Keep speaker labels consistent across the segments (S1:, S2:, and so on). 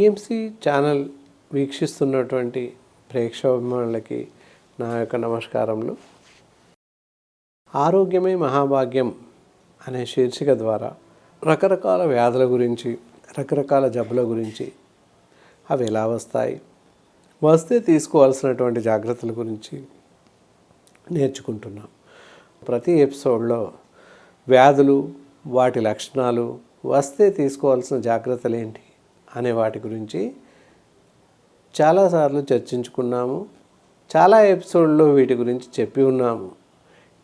S1: PMC channel వీక్షిస్తున్నటువంటి ప్రేక్షకులకి నా యొక్క నమస్కారములు. ఆరోగ్యమే మహాభాగ్యం అనే శీర్షిక ద్వారా రకరకాల వ్యాధుల గురించి, రకరకాల జబ్బుల గురించి, అవి ఎలా వస్తాయి, వస్తే తీసుకోవాల్సినటువంటి జాగ్రత్తల గురించి నేర్చుకుంటున్నాం. ప్రతి ఎపిసోడ్లో వ్యాధులు, వాటి లక్షణాలు, వస్తే తీసుకోవాల్సిన జాగ్రత్తలు ఏంటి అనే వాటి గురించి చాలాసార్లు చర్చించుకున్నాము. చాలా ఎపిసోడ్లో వీటి గురించి చెప్పి ఉన్నాము.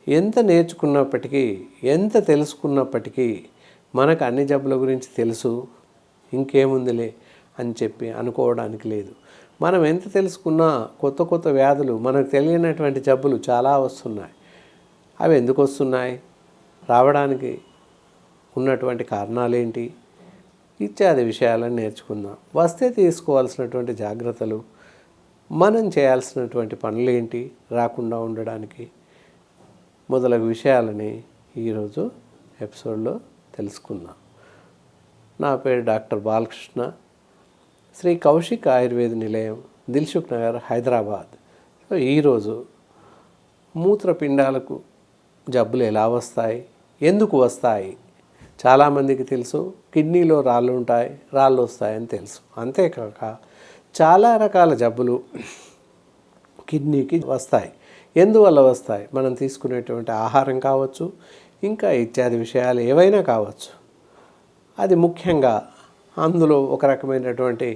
S1: ఎంత నేర్చుకున్నప్పటికీ, ఎంత తెలుసుకున్నప్పటికీ మనకు అన్ని జబ్బుల గురించి తెలుసు, ఇంకేముందిలే అని చెప్పి అనుకోవడానికి లేదు. మనం ఎంత తెలుసుకున్నా కొత్త కొత్త వ్యాధులు, మనకు తెలియనటువంటి జబ్బులు చాలా వస్తున్నాయి. అవి ఎందుకు వస్తున్నాయి, రావడానికి ఉన్నటువంటి కారణాలేంటి ఇత్యాది విషయాలను నేర్చుకుందాం. వస్తే తీసుకోవాల్సినటువంటి జాగ్రత్తలు, మనం చేయాల్సినటువంటి పనులేంటి రాకుండా ఉండడానికి మొదలగు విషయాలని ఈరోజు ఎపిసోడ్లో తెలుసుకుందాం. నా పేరు డాక్టర్ బాలకృష్ణ, శ్రీ కౌశిక్ ఆయుర్వేద నిలయం, దిల్సుఖ్ నగర్, హైదరాబాద్. ఈరోజు మూత్రపిండాలకు జబ్బులు ఎలా వస్తాయి, ఎందుకు వస్తాయి? చాలామందికి తెలుసు కిడ్నీలో రాళ్ళు ఉంటాయి, రాళ్ళు వస్తాయని తెలుసు. అంతేకాక చాలా రకాల జబ్బులు కిడ్నీకి వస్తాయి. ఎందువల్ల వస్తాయి? మనం తీసుకునేటువంటి ఆహారం కావచ్చు, ఇంకా ఇత్యాది విషయాలు ఏవైనా కావచ్చు. అది ముఖ్యంగా అందులో ఒక రకమైనటువంటి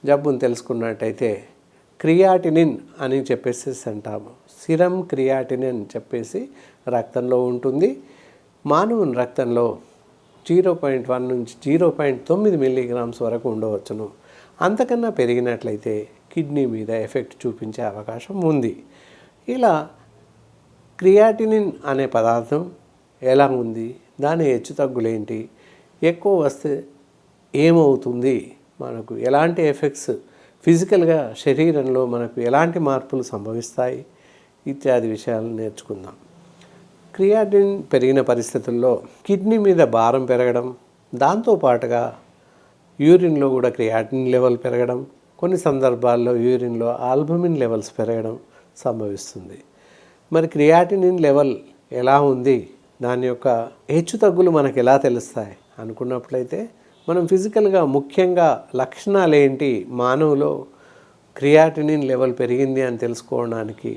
S1: జబ్బును తెలుసుకున్నట్టయితే క్రియాటినిన్ అని చెప్పేసి అంటాము. సిరం క్రియాటినిన్ అని చెప్పేసి రక్తంలో ఉంటుంది. మానవుని రక్తంలో 0.1 నుంచి 0.9 మిల్లీగ్రామ్స్ వరకు ఉండవచ్చును. అంతకన్నా పెరిగినట్లయితే కిడ్నీ మీద ఎఫెక్ట్ చూపించే అవకాశం ఉంది. ఇలా క్రియాటినిన్ అనే పదార్థం ఎలా ఉంది, దాని హెచ్చుతగ్గులేంటి, ఎక్కువ వస్తే ఏమవుతుంది, మనకు ఎలాంటి ఎఫెక్ట్స్ ఫిజికల్గా శరీరంలో మనకు ఎలాంటి మార్పులు సంభవిస్తాయి ఇత్యాది విషయాలను నేర్చుకుందాం. క్రియాటిన్ పెరిగిన పరిస్థితుల్లో కిడ్నీ మీద భారం పెరగడం, దాంతోపాటుగా యూరిన్లో కూడా క్రియాటిన్ లెవెల్ పెరగడం, కొన్ని సందర్భాల్లో యూరిన్లో ఆల్బమిన్ లెవెల్స్ పెరగడం సంభవిస్తుంది. మరి క్రియాటినిన్ లెవెల్ ఎలా ఉంది, దాని యొక్క హెచ్చుతగ్గులు మనకు ఎలా తెలుస్తాయి అనుకున్నట్లయితే మనం ఫిజికల్గా ముఖ్యంగా లక్షణాలు ఏంటి, మానవులో క్రియాటినిన్ లెవెల్ పెరిగింది అని తెలుసుకోవడానికి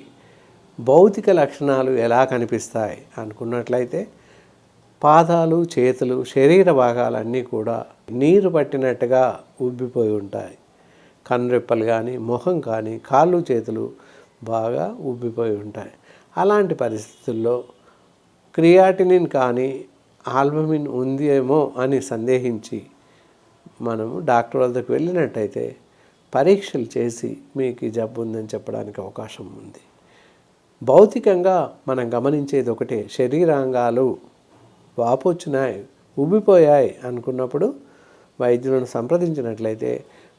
S1: భౌతిక లక్షణాలు ఎలా కనిపిస్తాయి అనుకున్నట్లయితే పాదాలు, చేతులు, శరీర భాగాలన్నీ కూడా నీరు పట్టినట్టుగా ఉబ్బిపోయి ఉంటాయి. కనురెప్పలు కానీ, మొహం కానీ, కాళ్ళు, చేతులు బాగా ఉబ్బిపోయి ఉంటాయి. అలాంటి పరిస్థితుల్లో క్రియాటినిన్ కానీ ఆల్బమిన్ ఉందేమో అని సందేహించి మనము డాక్టర్ వద్దకు వెళ్ళినట్టయితే పరీక్షలు చేసి మీకు ఈ జబ్బు ఉందని చెప్పడానికి అవకాశం ఉంది. భౌతికంగా మనం గమనించేది ఒకటే, శరీరాంగాలు వాపొచ్చినాయి, ఉబ్బిపోయాయి అనుకున్నప్పుడు వైద్యులను సంప్రదించినట్లయితే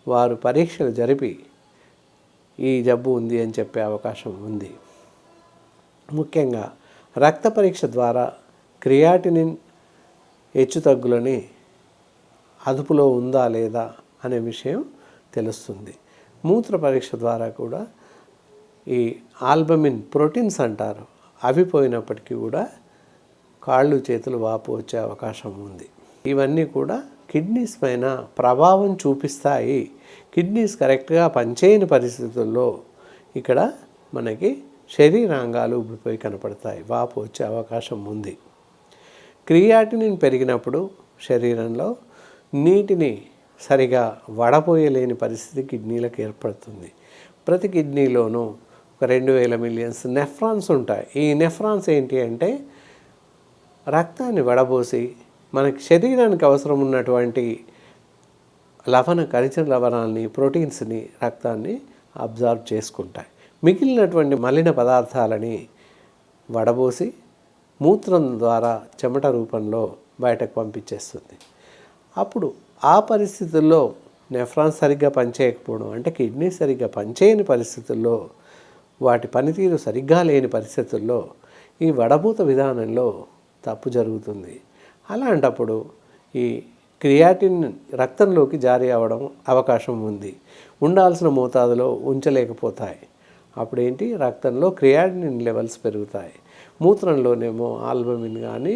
S1: వారు పరీక్షలు జరిపి ఈ జబ్బు ఉంది అని చెప్పే అవకాశం ఉంది. ముఖ్యంగా రక్త పరీక్ష ద్వారా క్రియాటినిన్ హెచ్చుతగ్గులని అదుపులో ఉందా లేదా అనే విషయం తెలుస్తుంది. మూత్ర పరీక్ష ద్వారా కూడా ఈ ఆల్బమిన్ ప్రోటీన్స్ అంటారు, అవి పోయినప్పటికీ కూడా కాళ్ళు, చేతులు వాపు వచ్చే అవకాశం ఉంది. ఇవన్నీ కూడా కిడ్నీస్ పైన ప్రభావం చూపిస్తాయి. కిడ్నీస్ కరెక్ట్గా పనిచేయని పరిస్థితుల్లో ఇక్కడ మనకి శరీరాంగాలు ఉబ్బిపోయి కనపడతాయి, వాపు వచ్చే అవకాశం ఉంది. క్రియాటినిన్ పెరిగినప్పుడు శరీరంలో నీటిని సరిగా వడపోయలేని పరిస్థితి కిడ్నీలకు ఏర్పడుతుంది. ప్రతి కిడ్నీలోనూ ఒక 2000 మిలియన్స్ నెఫ్రాన్స్ ఉంటాయి. ఈ నెఫ్రాన్స్ ఏంటి అంటే రక్తాన్ని వడబోసి మనకి శరీరానికి అవసరం ఉన్నటువంటి ఖనిజ లవణాలని, ప్రోటీన్స్ని రక్తాన్ని అబ్జార్బ్ చేసుకుంటాయి. మిగిలినటువంటి మలిన పదార్థాలని వడబోసి మూత్రం ద్వారా చెమట రూపంలో బయటకు పంపించేస్తుంది. అప్పుడు ఆ పరిస్థితుల్లో నెఫ్రాన్స్ సరిగ్గా పనిచేయకపోవడం, అంటే కిడ్నీ సరిగ్గా పనిచేయని పరిస్థితుల్లో, వాటి పనితీరు సరిగ్గా లేని పరిస్థితుల్లో ఈ వడబూత విధానంలో తప్పు జరుగుతుంది. అలాంటప్పుడు ఈ క్రియాటిన్ రక్తంలోకి జారీ అవ్వడం అవకాశం ఉంది. ఉండాల్సిన మోతాదులో ఉంచలేకపోతాయి. అప్పుడేంటి, రక్తంలో క్రియాటిన్ లెవెల్స్ పెరుగుతాయి. మూత్రంలోనేమో ఆల్బమిన్ కానీ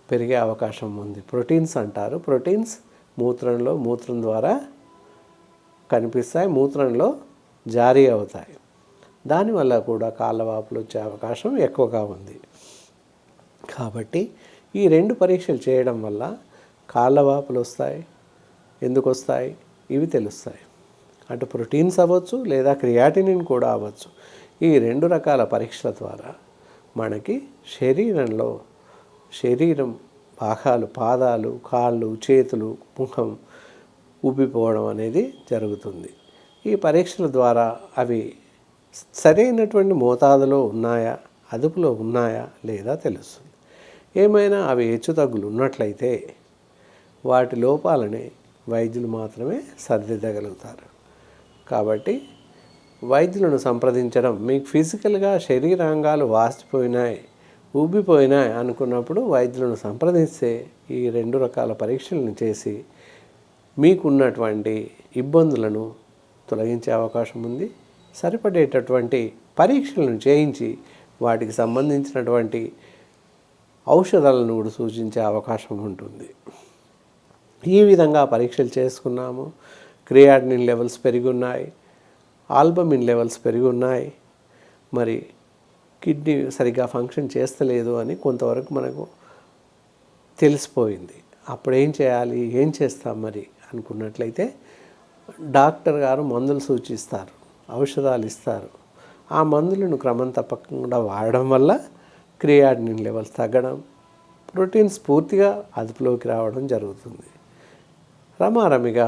S1: పెరిగే అవకాశం ఉంది. ప్రోటీన్స్ అంటారు. ప్రోటీన్స్ మూత్రం ద్వారా కనిపిస్తాయి, మూత్రంలో జారీ అవుతాయి. దానివల్ల కూడా కాళ్ళవాపులు వచ్చే అవకాశం ఎక్కువగా ఉంది. కాబట్టి ఈ 2 పరీక్షలు చేయడం వల్ల కాళ్ళవాపులు వస్తాయి. ఎందుకు వస్తాయి ఇవి తెలుస్తాయి. అటు ప్రోటీన్స్ అవ్వచ్చు లేదా క్రియాటినిన్ కూడా అవ్వచ్చు. ఈ 2 రకాల పరీక్షల ద్వారా మనకి శరీరం భాగాలు, పాదాలు, కాళ్ళు, చేతులు, ముఖం ఉబ్బిపోవడం అనేది జరుగుతుంది. ఈ పరీక్షల ద్వారా అవి సరైనటువంటి మోతాదులో ఉన్నాయా, అదుపులో ఉన్నాయా లేదా తెలుస్తుంది. ఏమైనా అవి హెచ్చుతగ్గులు ఉన్నట్లయితే వాటి లోపాలని వైద్యులు మాత్రమే సరిదిద్దగలుగుతారు. కాబట్టి వైద్యులను సంప్రదించడం, మీకు ఫిజికల్గా శరీరాంగాలు వాసిపోయినాయి, ఉబ్బిపోయినాయి అనుకున్నప్పుడు వైద్యులను సంప్రదిస్తే ఈ 2 రకాల పరీక్షలను చేసి మీకున్నటువంటి ఇబ్బందులను తొలగించే అవకాశం ఉంది. సరిపడేటటువంటి పరీక్షలను చేయించి వాటికి సంబంధించినటువంటి ఔషధాలను కూడా సూచించే అవకాశం ఉంటుంది. ఈ విధంగా పరీక్షలు చేసుకున్నాము. క్రియాటినిన్ లెవెల్స్ పెరిగి ఉన్నాయి, ఆల్బమిన్ లెవెల్స్ పెరిగి ఉన్నాయి, మరి కిడ్నీ సరిగ్గా ఫంక్షన్ చేస్తలేదు అని కొంతవరకు మనకు తెలిసిపోయింది. అప్పుడు ఏం చేయాలి, ఏం చేస్తాం మరి అనుకున్నట్లయితే డాక్టర్ గారు మందులు సూచిస్తారు, ఔషధాలు ఇస్తారు. ఆ మందులను క్రమం తప్పకుండా వాడడం వల్ల క్రియాటినిన్ లెవెల్స్ తగ్గడం, ప్రోటీన్స్ పూర్తిగా అదుపులోకి రావడం జరుగుతుంది. రమారమిగా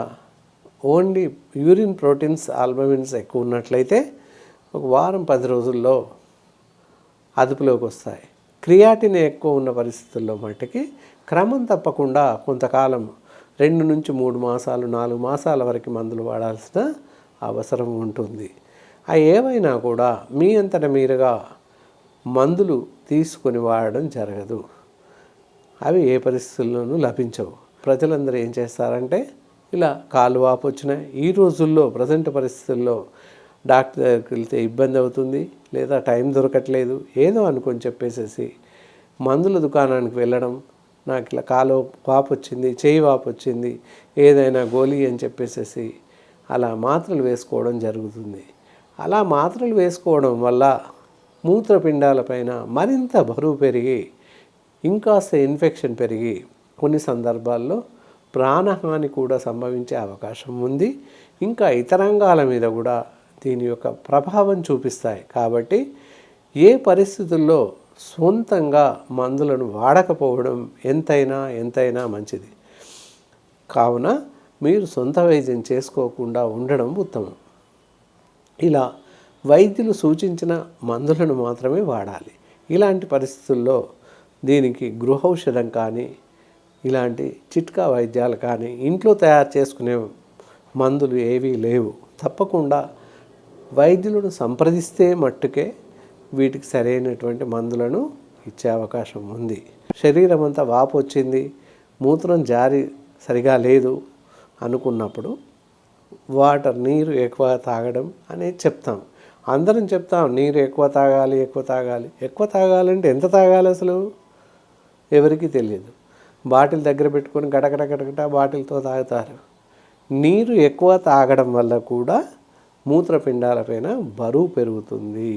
S1: ఓన్లీ యూరిన్ ప్రోటీన్స్, ఆల్బమిన్స్ ఎక్కువ ఉన్నట్లయితే ఒక వారం 10 రోజుల్లో అదుపులోకి వస్తాయి. క్రియాటిన్ ఎక్కువ ఉన్న పరిస్థితుల్లో మట్టుకి క్రమం తప్పకుండా కొంతకాలం 2 నుంచి 3 మాసాలు 4 మాసాల వరకు మందులు వాడాల్సిన అవసరం ఉంటుంది. అవి ఏమైనా కూడా మీ అంతట మీరుగా మందులు తీసుకొని వాడడం జరగదు. అవి ఏ పరిస్థితుల్లోనూ లభించవు. ప్రజలందరూ ఏం చేస్తారంటే ఇలా కాలు వాపు వచ్చిన ఈ రోజుల్లో ప్రజెంట్ పరిస్థితుల్లో డాక్టర్ దగ్గరికి వెళ్తే ఇబ్బంది అవుతుంది, లేదా టైం దొరకట్లేదు ఏదో అనుకొని చెప్పేసేసి మందుల దుకాణానికి వెళ్ళడం, నాకు ఇలా కాలు వాపు వచ్చింది, చేయి వాపు వచ్చింది, ఏదైనా గోళీ అని చెప్పేసేసి అలా మాత్రలు వేసుకోవడం జరుగుతుంది. అలా మాత్రలు వేసుకోవడం వల్ల మూత్రపిండాలపైన మరింత బరువు పెరిగి ఇంకాస్త ఇన్ఫెక్షన్ పెరిగి కొన్ని సందర్భాల్లో ప్రాణహాని కూడా సంభవించే అవకాశం ఉంది. ఇంకా ఇతరాంగాల మీద కూడా దీని యొక్క ప్రభావం చూపిస్తాయి. కాబట్టి ఏ పరిస్థితుల్లో సొంతంగా మందులను వాడకపోవడం ఎంతైనా మంచిది. కావున మీరు సొంత వైద్యం చేసుకోకుండా ఉండడం ఉత్తమం. ఇలా వైద్యులు సూచించిన మందులను మాత్రమే వాడాలి. ఇలాంటి పరిస్థితుల్లో దీనికి గృహౌషధం కానీ, ఇలాంటి చిట్కా వైద్యాలు కానీ, ఇంట్లో తయారు చేసుకునే మందులు ఏవీ లేవు. తప్పకుండా వైద్యులను సంప్రదిస్తే మట్టుకే వీటికి సరైనటువంటి మందులను ఇచ్చే అవకాశం ఉంది. శరీరం అంతా వాపు వచ్చింది, మూత్రం జారి సరిగా లేదు అనుకున్నప్పుడు నీరు ఎక్కువ తాగడం అనేది చెప్తాం. అందరం చెప్తాం నీరు ఎక్కువ తాగాలి. ఎక్కువ తాగాలంటే ఎంత తాగాలి అసలు ఎవరికీ తెలియదు. బాటిల్ దగ్గర పెట్టుకొని గడగడ బాటిల్తో తాగుతారు. నీరు ఎక్కువ తాగడం వల్ల కూడా మూత్రపిండాలపైన బరువు పెరుగుతుంది,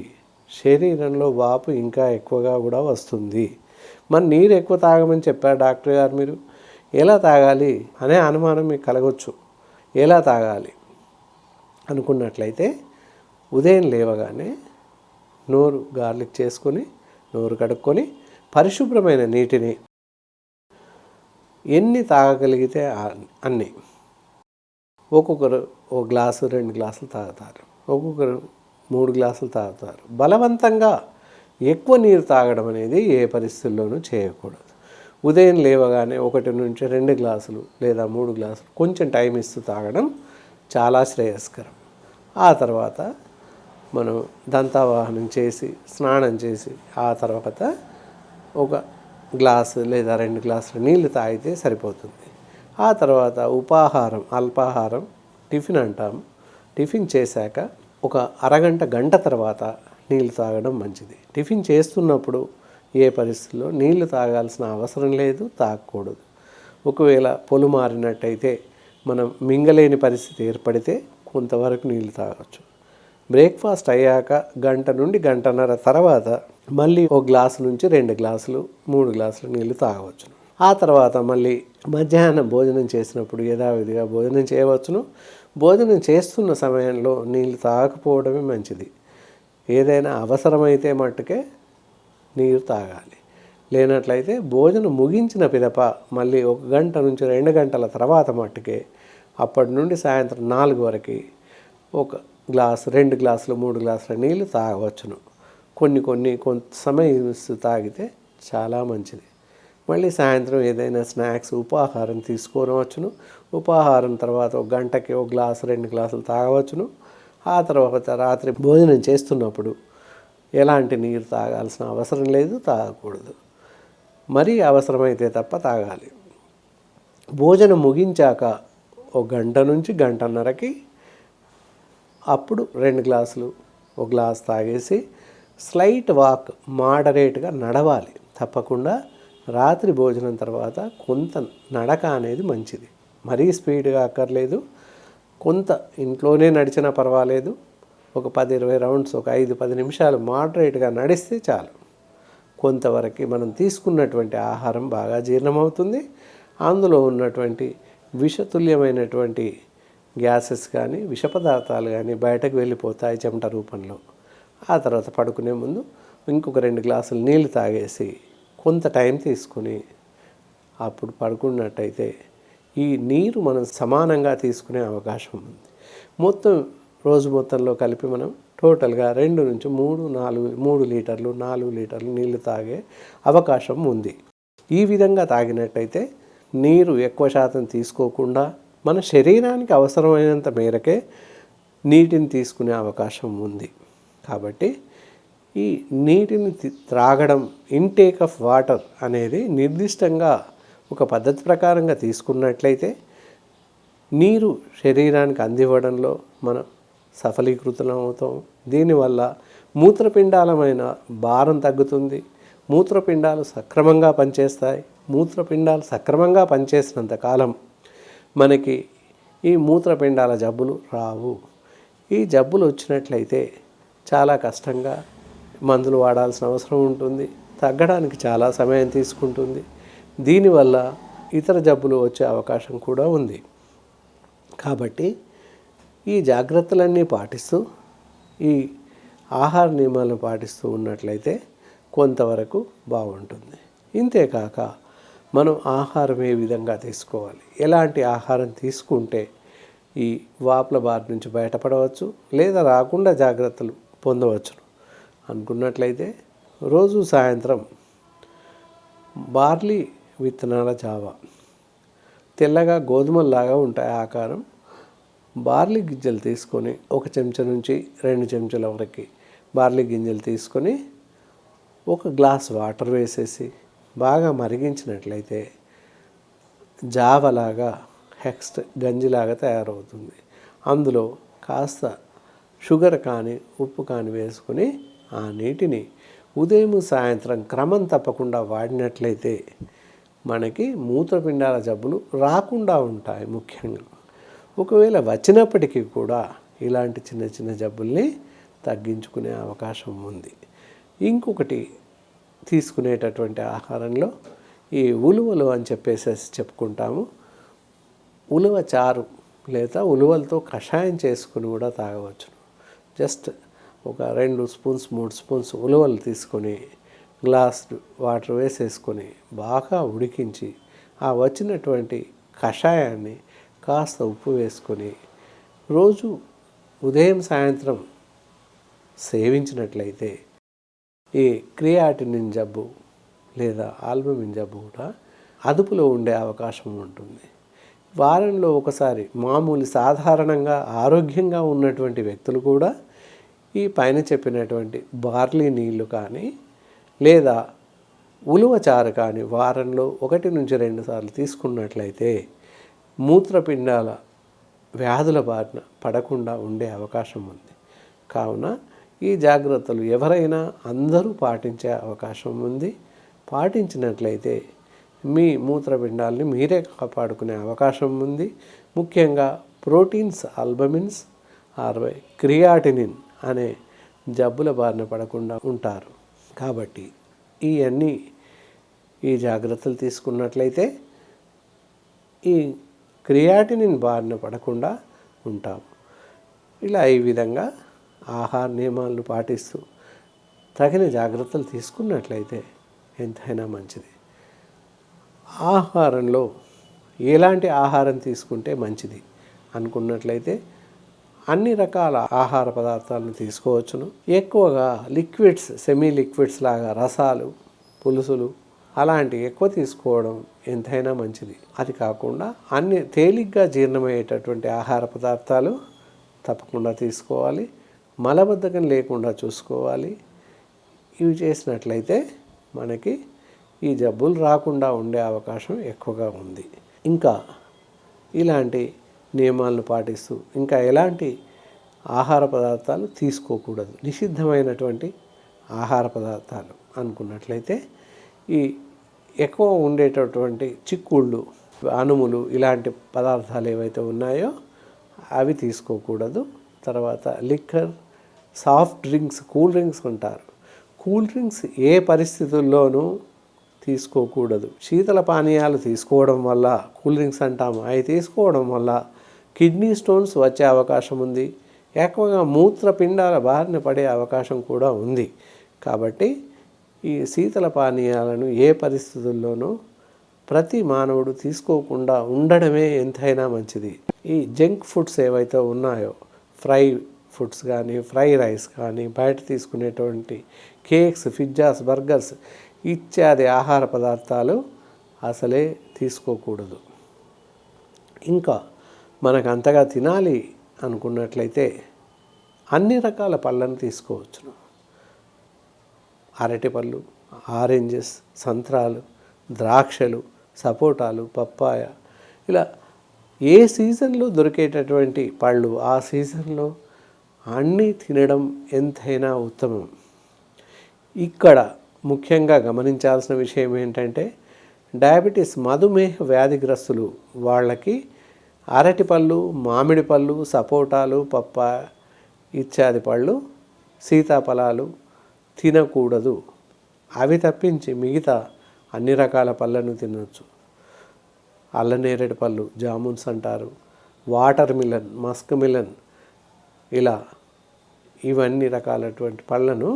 S1: శరీరంలో వాపు ఇంకా ఎక్కువగా కూడా వస్తుంది. మరి నీరు ఎక్కువ తాగమని చెప్పారు డాక్టర్ గారు, మీరు ఎలా తాగాలి అనే అనుమానం మీకు కలగవచ్చు. ఎలా తాగాలి అనుకున్నట్లయితే ఉదయం లేవగానే నోరు గార్లిక్ చేసుకొని, నోరు కడుక్కొని, పరిశుభ్రమైన నీటిని ఎన్ని తాగగలిగితే అన్ని, ఒక్కొక్కరు 1 గ్లాసు 2 గ్లాసులు తాగుతారు, ఒక్కొక్కరు 3 గ్లాసులు తాగుతారు. బలవంతంగా ఎక్కువ నీరు తాగడం అనేది ఏ పరిస్థితుల్లోనూ చేయకూడదు. ఉదయం లేవగానే 1 నుంచి 2 గ్లాసులు లేదా 3 గ్లాసులు కొంచెం టైం ఇస్తూ తాగడం చాలా శ్రేయస్కరం. ఆ తర్వాత మనం దంతావాహనం చేసి, స్నానం చేసి, ఆ తర్వాత 1 గ్లాసు లేదా 2 గ్లాసుల నీళ్లు తాగితే సరిపోతుంది. ఆ తర్వాత ఉపాహారం, అల్పాహారం, టిఫిన్ అంటాం. టిఫిన్ చేశాక ఒక అరగంట, గంట తర్వాత నీళ్ళు తాగడం మంచిది. టిఫిన్ చేస్తున్నప్పుడు ఏ పరిస్థితుల్లో నీళ్లు తాగాల్సిన అవసరం లేదు, తాగకూడదు. ఒకవేళ పొలు మారినట్టయితే మనం మింగలేని పరిస్థితి ఏర్పడితే కొంతవరకు నీళ్లు తాగవచ్చు. బ్రేక్ఫాస్ట్ అయ్యాక గంట నుండి గంటన్నర తర్వాత మళ్ళీ ఒక గ్లాసు నుంచి 2 గ్లాసులు 3 గ్లాసులు నీళ్లు తాగవచ్చును. ఆ తర్వాత మళ్ళీ మధ్యాహ్నం భోజనం చేసినప్పుడు యథావిధిగా భోజనం చేయవచ్చును. భోజనం చేస్తున్న సమయంలో నీళ్లు తాగకపోవడమే మంచిది. ఏదైనా అవసరమైతే మట్టుకే నీరు తాగాలి. లేనట్లయితే భోజనం ముగించిన పిదప మళ్ళీ 1 గంట నుంచి 2 గంటల తర్వాత మట్టుకే అప్పటి నుండి సాయంత్రం 4 వరకు ఒక గ్లాసు, 2 గ్లాసులు, 3 గ్లాసుల నీళ్ళు తాగవచ్చును. కొంత సమయం తాగితే చాలా మంచిది. మళ్ళీ సాయంత్రం ఏదైనా స్నాక్స్, ఉపాహారం తీసుకోవచ్చును. ఉపాహారం తర్వాత 1 గంటకి 1 గ్లాసు, 2 గ్లాసులు తాగవచ్చును. ఆ తర్వాత రాత్రి భోజనం చేస్తున్నప్పుడు ఎలాంటి నీరు తాగాల్సిన అవసరం లేదు, తాగకూడదు. మరీ అవసరమైతే తప్ప తాగాలి. భోజనం ముగించాక 1 గంట నుంచి గంటన్నరకి అప్పుడు 2 గ్లాసులు, 1 గ్లాస్ తాగేసి స్లైట్ వాక్, మోడరేట్గా నడవాలి. తప్పకుండా రాత్రి భోజనం తర్వాత కొంత నడక అనేది మంచిది. మరీ స్పీడ్గా అక్కర్లేదు. కొంత ఇంట్లోనే నడిచినా పర్వాలేదు. ఒక 10-20 రౌండ్స్, ఒక 5-10 నిమిషాలు మోడరేట్గా నడిస్తే చాలు. కొంతవరకు మనం తీసుకున్నటువంటి ఆహారం బాగా జీర్ణమవుతుంది. అందులో ఉన్నటువంటి విషతుల్యమైనటువంటి గ్యాసెస్ కానీ, విష పదార్థాలు కానీ బయటకు వెళ్ళిపోతాయి చెమట రూపంలో. ఆ తర్వాత పడుకునే ముందు ఇంకొక 2 గ్లాసులు నీళ్ళు తాగేసి కొంత టైం తీసుకుని అప్పుడు పడుకున్నట్టయితే ఈ నీరు మనం సమానంగా తీసుకునే అవకాశం ఉంది. మొత్తం రోజు మొత్తంలో కలిపి మనం టోటల్గా 2 నుంచి 3 లీటర్లు 4 లీటర్లు నీళ్లు తాగే అవకాశం ఉంది. ఈ విధంగా తాగినట్టయితే నీరు ఎక్కువ శాతం తీసుకోకుండా మన శరీరానికి అవసరమైనంత మేరకే నీటిని తీసుకునే అవకాశం ఉంది. కాబట్టి ఈ నీటిని త్రాగడం, ఇంటేక్ ఆఫ్ వాటర్ అనేది నిర్దిష్టంగా ఒక పద్ధతి ప్రకారంగా తీసుకున్నట్లయితే నీరు శరీరానికి అందివ్వడంలో మనం సఫలీకృతం అవుతాం. దీనివల్ల మూత్రపిండాలమైన భారం తగ్గుతుంది. మూత్రపిండాలు సక్రమంగా పనిచేస్తాయి. మూత్రపిండాలు సక్రమంగా పనిచేసినంత కాలం మనకి ఈ మూత్రపిండాల జబ్బులు రావు. ఈ జబ్బులు వచ్చినట్లయితే చాలా కష్టంగా మందులు వాడాల్సిన అవసరం ఉంటుంది. తగ్గడానికి చాలా సమయం తీసుకుంటుంది. దీనివల్ల ఇతర జబ్బులు వచ్చే అవకాశం కూడా ఉంది. కాబట్టి ఈ జాగ్రత్తలన్నీ పాటిస్తూ, ఈ ఆహార నియమాలను పాటిస్తూ ఉన్నట్లయితే కొంతవరకు బాగుంటుంది. ఇంతేకాక మనం ఆహారం ఏ విధంగా తీసుకోవాలి, ఎలాంటి ఆహారం తీసుకుంటే ఈ వాపుల బారి నుంచి బయటపడవచ్చు లేదా రాకుండా జాగ్రత్తలు పొందవచ్చు అనుకున్నట్లయితే రోజు సాయంత్రం బార్లీ విత్తనాల జావా, తెల్లగా గోధుమల్లాగా ఉంటాయి ఆకారం, బార్లీ గింజలు తీసుకొని 1 చెంచా నుంచి 2 చెంచాల వరకు బార్లీ గింజలు తీసుకొని 1 గ్లాస్ వాటర్ వేసేసి బాగా మరిగించినట్లయితే జావలాగా గంజిలాగా తయారవుతుంది. అందులో కాస్త షుగర్ కానీ ఉప్పు కానీ వేసుకొని ఆ నీటిని ఉదయం సాయంత్రం క్రమం తప్పకుండా వాడినట్లయితే మనకి మూత్రపిండాల జబ్బులు రాకుండా ఉంటాయి. ముఖ్యంగా ఒకవేళ వచ్చినప్పటికీ కూడా ఇలాంటి చిన్న చిన్న జబ్బుల్ని తగ్గించుకునే అవకాశం ఉంది. ఇంకొకటి తీసుకునేటటువంటి ఆహారంలో ఈ ఉలువలు అని చెప్పేసి చెప్పుకుంటాము. ఉలువ చారు లేదా ఉలువలతో కషాయం చేసుకుని కూడా తాగవచ్చు. జస్ట్ ఒక 2 స్పూన్స్ 3 స్పూన్స్ ఉలువలు తీసుకొని గ్లాస్ వాటర్ వేసేసుకొని బాగా ఉడికించి ఆ వచ్చినటువంటి కషాయాన్ని కాస్త ఉప్పు వేసుకొని రోజు ఉదయం సాయంత్రం సేవించినట్లయితే ఈ క్రియాటినిన్ జబ్బు లేదా ఆల్బుమిన్ జబ్బు కూడా అదుపులో ఉండే అవకాశం ఉంటుంది. వారంలో ఒకసారి మామూలు సాధారణంగా ఆరోగ్యంగా ఉన్నటువంటి వ్యక్తులు కూడా ఈ పైన చెప్పినటువంటి బార్లీ నీళ్లు కానీ లేదా ఉలువ చారు కానీ వారంలో 1 నుంచి 2 సార్లు తీసుకున్నట్లయితే మూత్రపిండాల వ్యాధుల బారిన పడకుండా ఉండే అవకాశం ఉంది. కావున ఈ జాగ్రత్తలు ఎవరైనా అందరూ పాటించే అవకాశం ఉంది. పాటించినట్లయితే మీ మూత్రపిండాలని మీరే కాపాడుకునే అవకాశం ఉంది. ముఖ్యంగా ప్రోటీన్స్, ఆల్బమిన్స్, క్రియాటినిన్ అనే జబ్బుల బారిన పడకుండా ఉంటారు. కాబట్టి ఈ జాగ్రత్తలు తీసుకున్నట్లయితే ఈ క్రియాటినిన్ బారిన పడకుండా ఉంటాము. ఈ విధంగా ఆహార నియమాలను పాటిస్తూ తగిన జాగ్రత్తలు తీసుకున్నట్లయితే ఎంతైనా మంచిది. ఆహారంలో ఎలాంటి ఆహారం తీసుకుంటే మంచిది అనుకున్నట్లయితే అన్ని రకాల ఆహార పదార్థాలను తీసుకోవచ్చును. ఎక్కువగా లిక్విడ్స్, సెమీ లిక్విడ్స్ లాగా రసాలు, పులుసులు అలాంటివి ఎక్కువ తీసుకోవడం ఎంతైనా మంచిది. అది కాకుండా అన్ని తేలిగ్గా జీర్ణమయ్యేటటువంటి ఆహార పదార్థాలు తప్పకుండా తీసుకోవాలి. మలబద్ధకం లేకుండా చూసుకోవాలి. ఇవి చేసినట్లయితే మనకి ఈ జబ్బులు రాకుండా ఉండే అవకాశం ఎక్కువగా ఉంది. ఇంకా ఇలాంటి నియమాలను పాటిస్తూ ఇంకా ఎలాంటి ఆహార పదార్థాలు తీసుకోకూడదు, నిషిద్ధమైనటువంటి ఆహార పదార్థాలు అనుకున్నట్లయితే ఈ ఎక్కువ ఉండేటటువంటి చిక్కుళ్ళు, అనుములు ఇలాంటి పదార్థాలు ఏవైతే ఉన్నాయో అవి తీసుకోకూడదు. తర్వాత liquor, soft drinks, cool drinks అంటారు. కూల్ డ్రింక్స్ ఏ పరిస్థితుల్లోనూ తీసుకోకూడదు. శీతల పానీయాలు తీసుకోవడం వల్ల, కూల్ డ్రింక్స్ అంటాము, అవి తీసుకోవడం వల్ల కిడ్నీ స్టోన్స్ వచ్చే అవకాశం ఉంది. ఎక్కువగా మూత్రపిండాల బారిన పడే అవకాశం కూడా ఉంది. కాబట్టి ఈ శీతల పానీయాలను ఏ పరిస్థితుల్లోనూ ప్రతి మానవుడు తీసుకోకుండా ఉండడమే ఎంతైనా మంచిది. ఈ జంక్ ఫుడ్స్ ఏవైతే ఉన్నాయో, ఫ్రై ఫుడ్స్ కానీ, ఫ్రై రైస్ కానీ, బయట తీసుకునేటువంటి కేక్స్, పిజ్జాస్, బర్గర్స్ ఇత్యాది ఆహార పదార్థాలు అసలే తీసుకోకూడదు. ఇంకా మనకు అంతగా తినాలి అనుకున్నట్లయితే అన్ని రకాల పళ్ళను తీసుకోవచ్చును. అరటిపళ్ళు, ఆరెంజెస్, సంత్రాలు, ద్రాక్షలు, సపోటాలు, పప్పాయ ఇలా ఏ సీజన్లో దొరికేటటువంటి పళ్ళు ఆ సీజన్లో అన్నీ తినడం ఎంతైనా ఉత్తమం. ఇక్కడ ముఖ్యంగా గమనించాల్సిన విషయం ఏంటంటే డయాబెటీస్, మధుమేహ వ్యాధిగ్రస్తులు వాళ్ళకి అరటిపళ్ళు, మామిడి పళ్ళు, సపోటాలు, పప్పాయ ఇత్యాది పళ్ళు, సీతాఫలాలు తినకూడదు. అవి తప్పించి మిగతా అన్ని రకాల పళ్ళను తినవచ్చు. అల్లనేరేడు పళ్ళు, జామున్స్ అంటారు, వాటర్ మిలన్, మస్క్ మిలన్ ఇలా ఇవన్నీ రకాలటువంటి పళ్ళను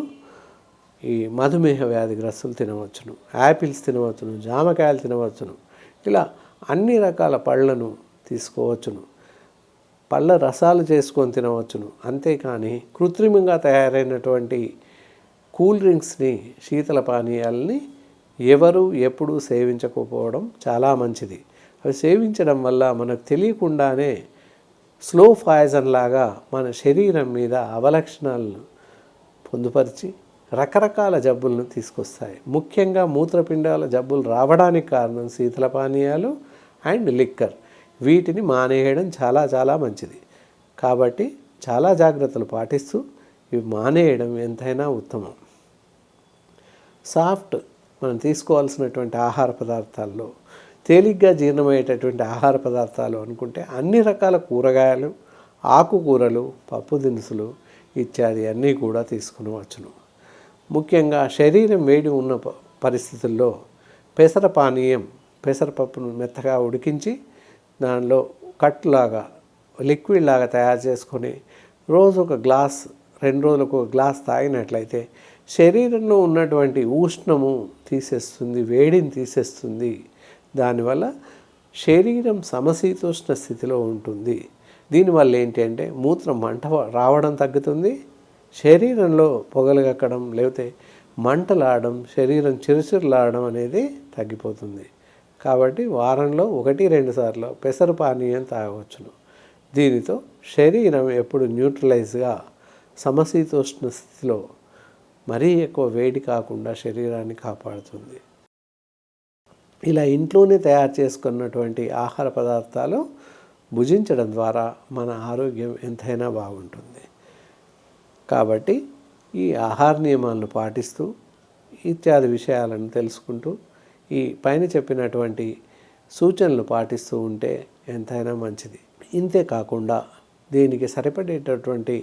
S1: ఈ మధుమేహ వ్యాధిగ్రస్తులు తినవచ్చును. యాపిల్స్ తినవచ్చును, జామకాయలు తినవచ్చును. ఇలా అన్ని రకాల పళ్ళను తీసుకోవచ్చును. పళ్ళ రసాలు చేసుకొని తినవచ్చును. అంతేకాని కృత్రిమంగా తయారైనటువంటి కూల్ డ్రింక్స్ని, శీతల పానీయాలని ఎవరు ఎప్పుడూ సేవించకపోవడం చాలా మంచిది. అవి సేవించడం వల్ల మనకు తెలియకుండానే స్లో పాయిజన్ లాగా మన శరీరం మీద అవలక్షణాలను పొందుపరిచి రకరకాల జబ్బులను తీసుకొస్తాయి. ముఖ్యంగా మూత్రపిండాల జబ్బులు రావడానికి కారణం శీతల పానీయాలు అండ్ లిక్కర్. వీటిని మానేయడం చాలా చాలా మంచిది. కాబట్టి చాలా జాగ్రత్తలు పాటిస్తూ ఇవి మానేయడం ఎంతైనా ఉత్తమం. సాఫ్ట్ మనం తీసుకోవాల్సినటువంటి ఆహార పదార్థాల్లో తేలిగ్గా జీర్ణమయ్యేటటువంటి ఆహార పదార్థాలు అనుకుంటే అన్ని రకాల కూరగాయలు, ఆకుకూరలు, పప్పు దినుసులు ఇత్యాది అన్నీ కూడా తీసుకునవచ్చును. ముఖ్యంగా శరీరం వేడి ఉన్న పరిస్థితుల్లో పెసర పానీయం, పెసరపప్పును మెత్తగా ఉడికించి దానిలో కట్టులాగా, లిక్విడ్ లాగా తయారు చేసుకొని రోజు ఒక గ్లాస్, 2 రోజులకు ఒక గ్లాస్ తాగినట్లయితే శరీరంలో ఉన్నటువంటి ఉష్ణము తీసేస్తుంది, వేడిని తీసేస్తుంది. దానివల్ల శరీరం సమశీతోష్ణ స్థితిలో ఉంటుంది. దీనివల్ల ఏంటి అంటే మూత్రం మంట రావడం తగ్గుతుంది, శరీరంలో పొగలు కక్కడం లేకపోతే మంటలాడడం, శరీరం చిరుచిరులాడడం అనేది తగ్గిపోతుంది. కాబట్టి వారంలో 1-2 సార్లు పెసర పానీయం తాగవచ్చును. దీనితో శరీరం ఎప్పుడు న్యూట్రలైజ్గా సమశీతోష్ణ స్థితిలో మరీ ఎక్కువ వేడి కాకుండా శరీరాన్ని కాపాడుతుంది. ఇలా ఇంట్లోనే తయారు చేసుకున్నటువంటి ఆహార పదార్థాలు భుజించడం ద్వారా మన ఆరోగ్యం ఎంతైనా బాగుంటుంది. కాబట్టి ఈ ఆహార నియమాలను పాటిస్తూ ఇత్యాది విషయాలను తెలుసుకుంటూ ఈ పైన చెప్పినటువంటి సూచనలు పాటిస్తూ ఉంటే ఎంతైనా మంచిది. ఇంతే కాకుండా దీనికి సరిపడేటటువంటి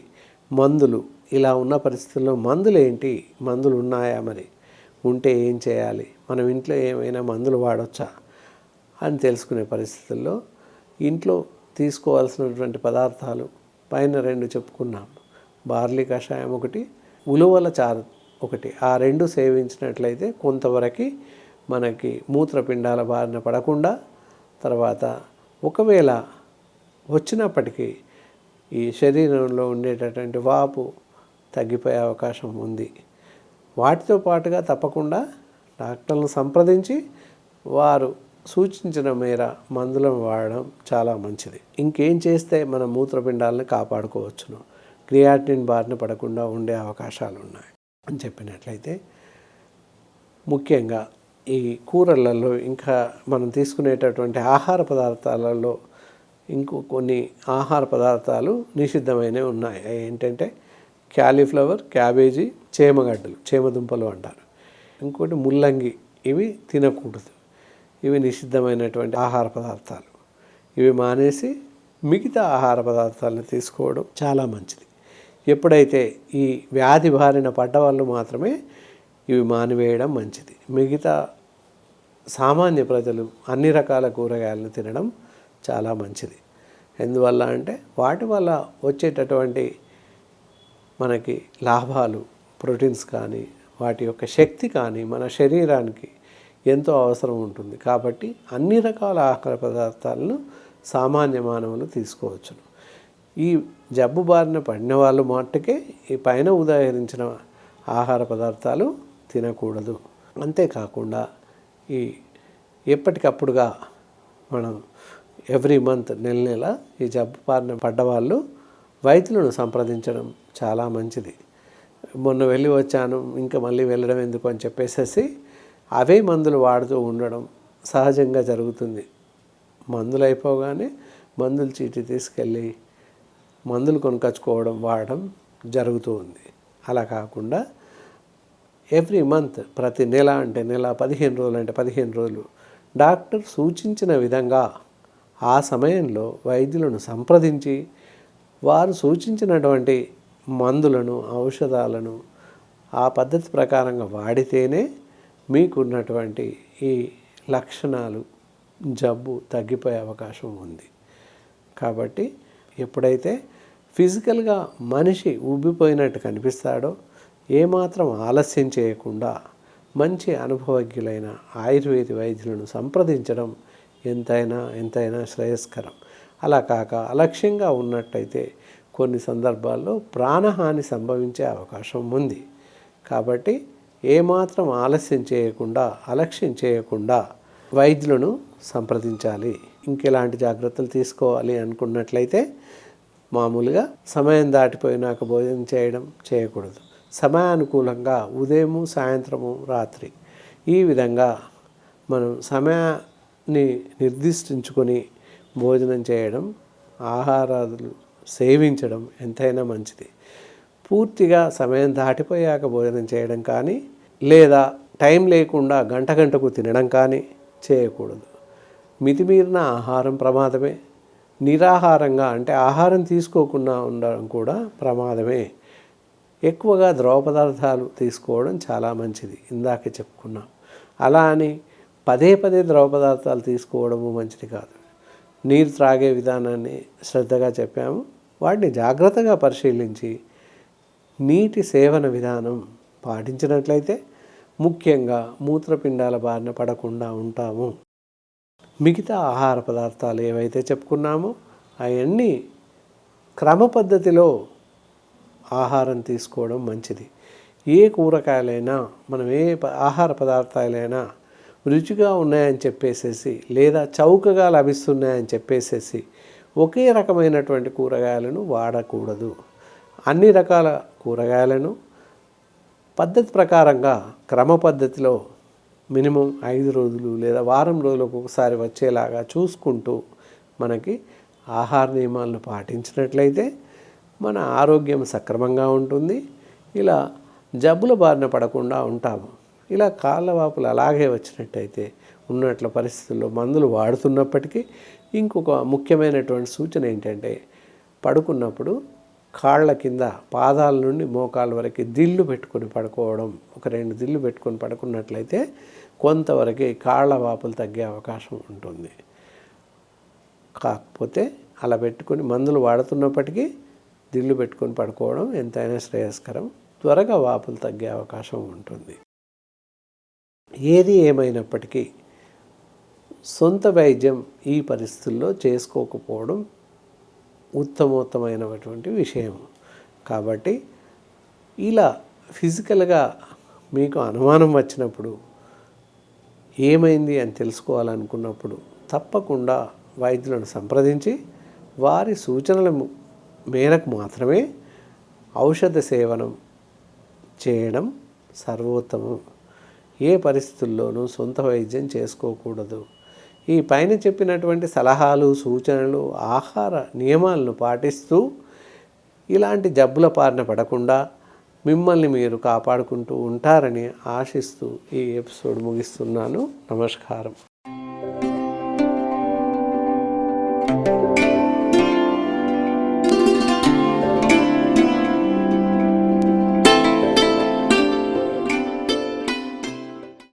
S1: మందులు, ఇలా ఉన్న పరిస్థితుల్లో మందులు ఏంటి, మందులు ఉన్నాయా, మరి ఉంటే ఏం చేయాలి, మనం ఇంట్లో ఏమైనా మందులు వాడొచ్చా అని తెలుసుకునే పరిస్థితుల్లో ఇంట్లో తీసుకోవాల్సినటువంటి పదార్థాలు పైన 2 చెప్పుకున్నాం. బార్లీ కషాయం ఒకటి, ఉలువల చారు ఒకటి. ఆ 2 సేవించినట్లయితే కొంతవరకు మనకి మూత్రపిండాల బారిన పడకుండా, తర్వాత ఒకవేళ వచ్చినప్పటికీ ఈ శరీరంలో ఉండేటటువంటి వాపు తగ్గిపోయే అవకాశం ఉంది. వాటితో పాటుగా తప్పకుండా డాక్టర్లను సంప్రదించి వారు సూచించిన మేర మందులను వాడడం చాలా మంచిది. ఇంకేం చేస్తే మన మూత్రపిండాలను కాపాడుకోవచ్చును, క్రియాటినిన్ బారిన పడకుండా ఉండే అవకాశాలు ఉన్నాయి అని చెప్పినట్లయితే, ముఖ్యంగా ఈ కూరలలో ఇంకా మనం తీసుకునేటటువంటి ఆహార పదార్థాలలో ఇంకో కొన్ని ఆహార పదార్థాలు నిషిద్ధమైనవి ఉన్నాయి. ఏంటంటే క్యాలీఫ్లవర్, క్యాబేజీ, చేమగడ్డలు, చేమదుంపలు అంటారు. ఇంకోటి ముల్లంగి, ఇవి తినకూడదు. ఇవి నిషిద్ధమైనటువంటి ఆహార పదార్థాలు. ఇవి మానేసి మిగతా ఆహార పదార్థాలను తీసుకోవడం చాలా మంచిది. ఎప్పుడైతే ఈ వ్యాధి బారిన పడ్డ వాళ్ళు మాత్రమే ఇవి మానివేయడం మంచిది. మిగతా సామాన్య ప్రజలు అన్ని రకాల కూరగాయలను తినడం చాలా మంచిది. ఎందువల్ల అంటే వాటి వల్ల వచ్చేటటువంటి మనకి లాభాలు, ప్రోటీన్స్ కానీ వాటి యొక్క శక్తి కానీ మన శరీరానికి ఎంతో అవసరం ఉంటుంది. కాబట్టి అన్ని రకాల ఆహార పదార్థాలను సామాన్య మానవులు తీసుకోవచ్చును. ఈ జబ్బు బారిన పడిన వాళ్ళు మట్టుకే ఈ పైన ఉదాహరించిన ఆహార పదార్థాలు తినకూడదు. అంతేకాకుండా ఈ ఎప్పటికప్పుడుగా మనం ఎవ్రీ మంత్ నెల ఈ జబ్బు బారిన పడ్డవాళ్ళు వైద్యులను సంప్రదించడం చాలా మంచిది. మొన్న వెళ్ళి వచ్చాను, ఇంకా మళ్ళీ వెళ్ళడం ఎందుకు అని చెప్పేసి అవే మందులు వాడుతూ ఉండడం సహజంగా జరుగుతుంది. మందులు అయిపోగానే మందుల చీటీ తీసుకెళ్ళి మందులు కొనుకొచ్చుకోవడం, వాడడం జరుగుతూ ఉంది. అలా కాకుండా ఎవ్రీ మంత్, ప్రతి నెల అంటే నెల, 15 రోజులు అంటే 15 రోజులు డాక్టర్ సూచించిన విధంగా ఆ సమయంలో వైద్యులను సంప్రదించి వారు సూచించినటువంటి మందులను, ఔషధాలను ఆ పద్ధతి ప్రకారంగా వాడితేనే మీకున్నటువంటి ఈ లక్షణాలు, జబ్బు తగ్గిపోయే అవకాశం ఉంది. కాబట్టి ఎప్పుడైతే ఫిజికల్గా మనిషి ఉబ్బిపోయినట్టు కనిపిస్తాడో ఏమాత్రం ఆలస్యం చేయకుండా మంచి అనుభవజ్ఞులైన ఆయుర్వేద వైద్యులను సంప్రదించడం ఎంతైనా శ్రేయస్కరం. అలా కాక అలక్ష్యంగా ఉన్నట్టయితే కొన్ని సందర్భాల్లో ప్రాణహాని సంభవించే అవకాశం ఉంది. కాబట్టి ఏమాత్రం ఆలస్యం చేయకుండా, అలక్ష్యం చేయకుండా వైద్యులను సంప్రదించాలి. ఇంకెలాంటి జాగ్రత్తలు తీసుకోవాలి అనుకున్నట్లయితే, మామూలుగా సమయం దాటిపోయినాక భోజనం చేయకూడదు. సమయానుకూలంగా ఉదయము, సాయంత్రము, రాత్రి ఈ విధంగా మనం సమయాన్ని నిర్దిష్టించుకొని భోజనం చేయడం, ఆహారాలు సేవించడం ఎంతైనా మంచిది. పూర్తిగా సమయం దాటిపోయాక భోజనం చేయడం కానీ, లేదా టైం లేకుండా గంటకు తినడం కానీ చేయకూడదు. మితిమీరిన ఆహారం ప్రమాదమే. నిరాహారంగా అంటే ఆహారం తీసుకోకుండా ఉండడం కూడా ప్రమాదమే. ఎక్కువగా ద్రవ పదార్థాలు తీసుకోవడం చాలా మంచిది, ఇందాకే చెప్పుకున్నాం. అలా అని పదే ద్రవ పదార్థాలు తీసుకోవడము మంచిది కాదు. నీరు త్రాగే విధానాన్ని శ్రద్ధగా చెప్పాము. వాటిని జాగ్రత్తగా పరిశీలించి నీటి సేవన విధానం పాటించినట్లయితే ముఖ్యంగా మూత్రపిండాల బారిన పడకుండా ఉంటాము. మిగతా ఆహార పదార్థాలు ఏవైతే చెప్పుకున్నామో అవన్నీ క్రమ పద్ధతిలో ఆహారం తీసుకోవడం మంచిది. ఏ కూరగాయలైనా, మనం ఏ ఆహార పదార్థాలైనా రుచిగా ఉన్నాయని చెప్పేసేసి, లేదా చౌకగా లభిస్తున్నాయని చెప్పేసేసి ఒకే రకమైనటువంటి కూరగాయలను వాడకూడదు. అన్ని రకాల కూరగాయలను పద్ధతి ప్రకారంగా క్రమ పద్ధతిలో మినిమం 5 రోజులు లేదా వారం రోజులకు ఒకసారి వచ్చేలాగా చూసుకుంటూ మనకి ఆహార నియమాలను పాటించినట్లయితే మన ఆరోగ్యం సక్రమంగా ఉంటుంది. ఇలా జబ్బుల బారిన పడకుండా ఉంటాము. ఇలా కాళ్ళవాపులు అలాగే వచ్చినట్టయితే ఉన్నట్ల పరిస్థితుల్లో మందులు వాడుతున్నప్పటికీ ఇంకొక ముఖ్యమైనటువంటి సూచన ఏంటంటే, పడుకున్నప్పుడు కాళ్ళ కింద పాదాల నుండి మోకాళ్ళ వరకు దిళ్ళు పెట్టుకొని పడుకోవడం. ఒక 2 దిళ్ళు పెట్టుకొని పడుకున్నట్లయితే కొంతవరకు కాళ్ళ వాపులు తగ్గే అవకాశం ఉంటుంది. కాకపోతే అలా పెట్టుకొని మందులు వాడుతున్నప్పటికీ దిళ్ళు పెట్టుకొని పడుకోవడం ఎంతైనా శ్రేయస్కరం. త్వరగా వాపులు తగ్గే అవకాశం ఉంటుంది. ఏది ఏమైనప్పటికీ సొంత వైద్యం ఈ పరిస్థితుల్లో చేసుకోకపోవడం ఉత్తమోత్తమైనటువంటి విషయం. కాబట్టి ఇలా ఫిజికల్గా మీకు అనుమానం వచ్చినప్పుడు, ఏమైంది అని తెలుసుకోవాలనుకున్నప్పుడు తప్పకుండా వైద్యులను సంప్రదించి వారి సూచనల మేరకు మాత్రమే ఔషధ సేవనం చేయడం సర్వోత్తమం. ఏ పరిస్థితుల్లోనూ సొంత వైద్యం చేసుకోకూడదు. ఈ పైన చెప్పినటువంటి సలహాలు, సూచనలు, ఆహార నియమాలను పాటిస్తూ ఇలాంటి జబ్బుల బారిన పడకుండా మిమ్మల్ని మీరు కాపాడుకుంటూ ఉంటారని ఆశిస్తూ ఈ ఎపిసోడ్ ముగిస్తున్నాను. నమస్కారం.